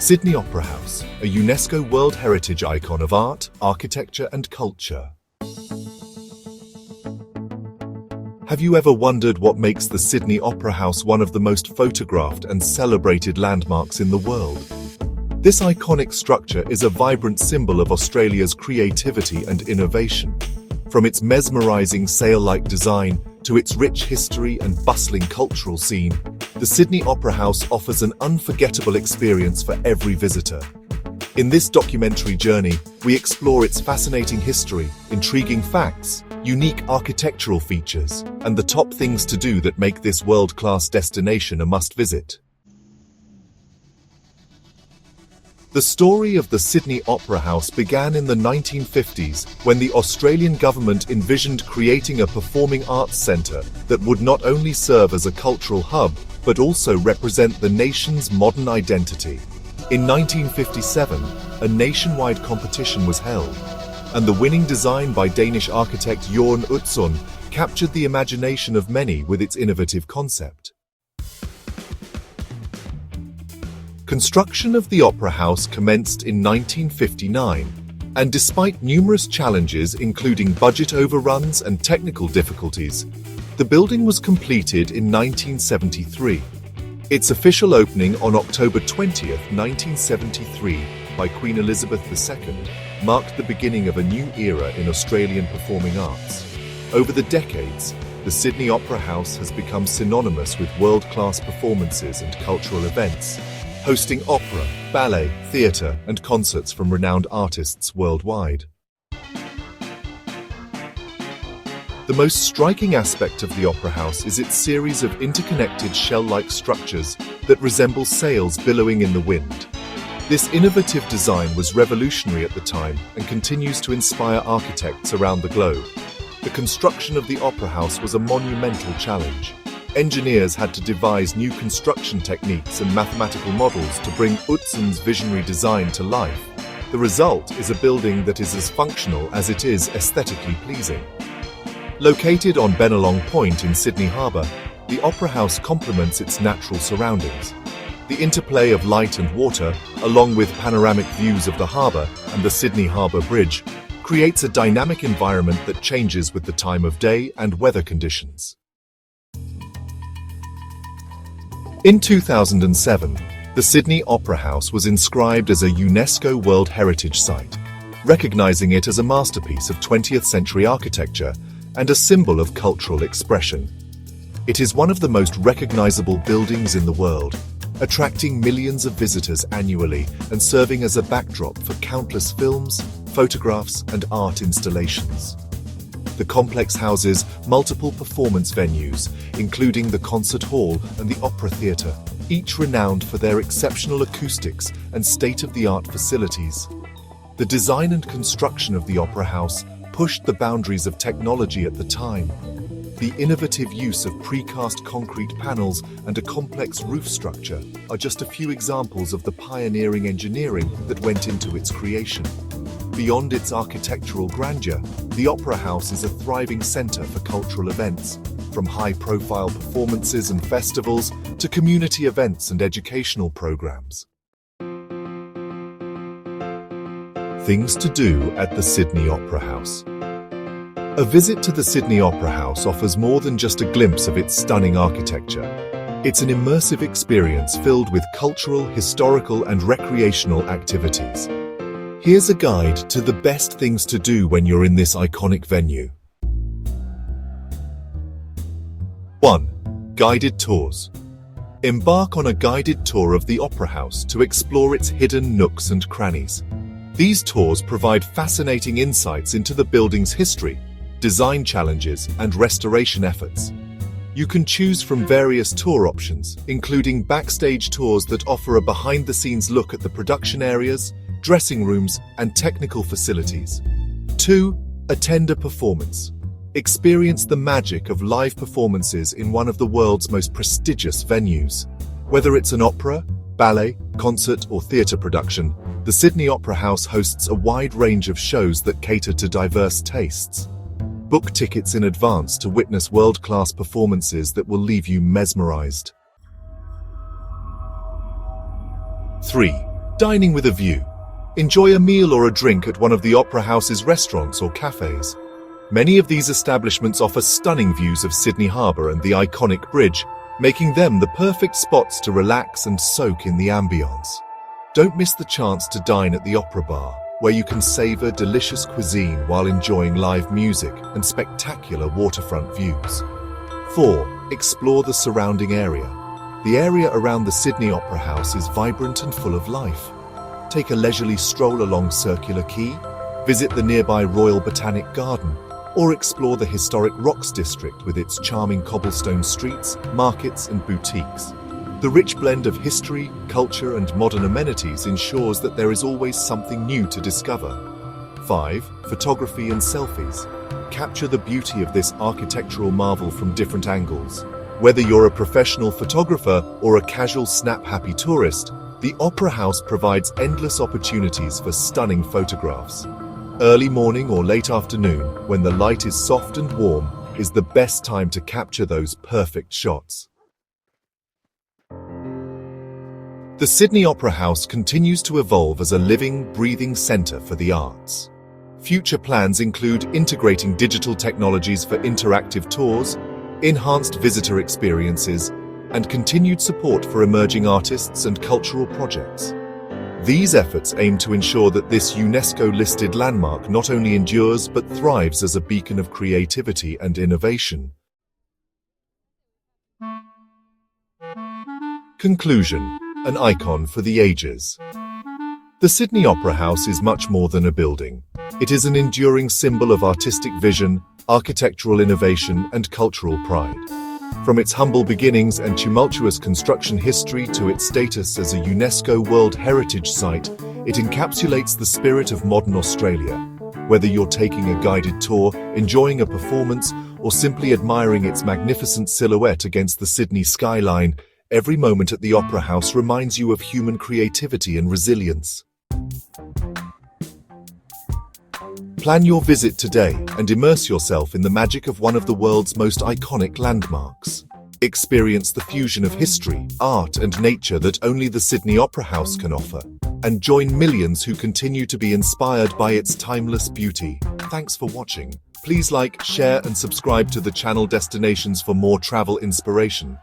Sydney Opera House, a UNESCO World Heritage icon of art, architecture and culture. Have you ever wondered what makes the Sydney Opera House one of the most photographed and celebrated landmarks in the world? This iconic structure is a vibrant symbol of Australia's creativity and innovation. From its mesmerizing sail-like design to its rich history and bustling cultural scene, the Sydney Opera House offers an unforgettable experience for every visitor. In this documentary journey, we explore its fascinating history, intriguing facts, unique architectural features, and the top things to do that make this world-class destination a must-visit. The story of the Sydney Opera House began in the 1950s when the Australian government envisioned creating a performing arts centre that would not only serve as a cultural hub, but also represent the nation's modern identity. In 1957, a nationwide competition was held, and the winning design by Danish architect Jørgen Utzon captured the imagination of many with its innovative concept. Construction of the Opera House commenced in 1959, and despite numerous challenges including budget overruns and technical difficulties, the building was completed in 1973. Its official opening on October 20, 1973, by Queen Elizabeth II, marked the beginning of a new era in Australian performing arts. Over the decades, the Sydney Opera House has become synonymous with world-class performances and cultural events, hosting opera, ballet, theatre, and concerts from renowned artists worldwide. The most striking aspect of the Opera House is its series of interconnected shell-like structures that resemble sails billowing in the wind. This innovative design was revolutionary at the time and continues to inspire architects around the globe. The construction of the Opera House was a monumental challenge. Engineers had to devise new construction techniques and mathematical models to bring Utzon's visionary design to life. The result is a building that is as functional as it is aesthetically pleasing. Located on Bennelong Point in Sydney Harbour, the Opera House complements its natural surroundings. The interplay of light and water, along with panoramic views of the harbour and the Sydney Harbour Bridge, creates a dynamic environment that changes with the time of day and weather conditions. In 2007, the Sydney Opera House was inscribed as a UNESCO World Heritage Site, recognising it as a masterpiece of 20th century architecture and a symbol of cultural expression. It is one of the most recognisable buildings in the world, attracting millions of visitors annually and serving as a backdrop for countless films, photographs, and art installations. The complex houses multiple performance venues, including the concert hall and the opera theatre, each renowned for their exceptional acoustics and state-of-the-art facilities. The design and construction of the Opera House pushed the boundaries of technology at the time. The innovative use of precast concrete panels and a complex roof structure are just a few examples of the pioneering engineering that went into its creation. Beyond its architectural grandeur, the Opera House is a thriving centre for cultural events, from high-profile performances and festivals to community events and educational programs. Things to do at the Sydney Opera House. A visit to the Sydney Opera House offers more than just a glimpse of its stunning architecture. It's an immersive experience filled with cultural, historical, and recreational activities. Here's a guide to the best things to do when you're in this iconic venue. 1. Guided tours. Embark on a guided tour of the Opera House to explore its hidden nooks and crannies. These tours provide fascinating insights into the building's history, design challenges, and restoration efforts. You can choose from various tour options, including backstage tours that offer a behind-the-scenes look at the production areas, dressing rooms, and technical facilities. 2. Attend a performance. Experience the magic of live performances in one of the world's most prestigious venues. Whether it's an opera, ballet, concert, or theatre production, the Sydney Opera House hosts a wide range of shows that cater to diverse tastes. Book tickets in advance to witness world-class performances that will leave you mesmerized. 3. Dining with a view. Enjoy a meal or a drink at one of the Opera House's restaurants or cafes. Many of these establishments offer stunning views of Sydney Harbour and the iconic bridge, making them the perfect spots to relax and soak in the ambience. Don't miss the chance to dine at the Opera Bar, where you can savor delicious cuisine while enjoying live music and spectacular waterfront views. 4. Explore the surrounding area. The area around the Sydney Opera House is vibrant and full of life. Take a leisurely stroll along Circular Quay, visit the nearby Royal Botanic Garden, or explore the historic Rocks District with its charming cobblestone streets, markets and boutiques. The rich blend of history, culture and modern amenities ensures that there is always something new to discover. 5. Photography and selfies. Capture the beauty of this architectural marvel from different angles. Whether you're a professional photographer or a casual snap-happy tourist, the Opera House provides endless opportunities for stunning photographs. Early morning or late afternoon, when the light is soft and warm, is the best time to capture those perfect shots. The Sydney Opera House continues to evolve as a living, breathing centre for the arts. Future plans include integrating digital technologies for interactive tours, enhanced visitor experiences, and continued support for emerging artists and cultural projects. These efforts aim to ensure that this UNESCO-listed landmark not only endures but thrives as a beacon of creativity and innovation. Conclusion: an icon for the ages. The Sydney Opera House is much more than a building. It is an enduring symbol of artistic vision, architectural innovation, and cultural pride. From its humble beginnings and tumultuous construction history to its status as a UNESCO World Heritage Site, it encapsulates the spirit of modern Australia. Whether you're taking a guided tour, enjoying a performance, or simply admiring its magnificent silhouette against the Sydney skyline, every moment at the Opera House reminds you of human creativity and resilience. Plan your visit today and immerse yourself in the magic of one of the world's most iconic landmarks. Experience the fusion of history, art and nature that only the Sydney Opera House can offer, and join millions who continue to be inspired by its timeless beauty. Thanks for watching. Please like, share and subscribe to the channel Destinations for more travel inspiration.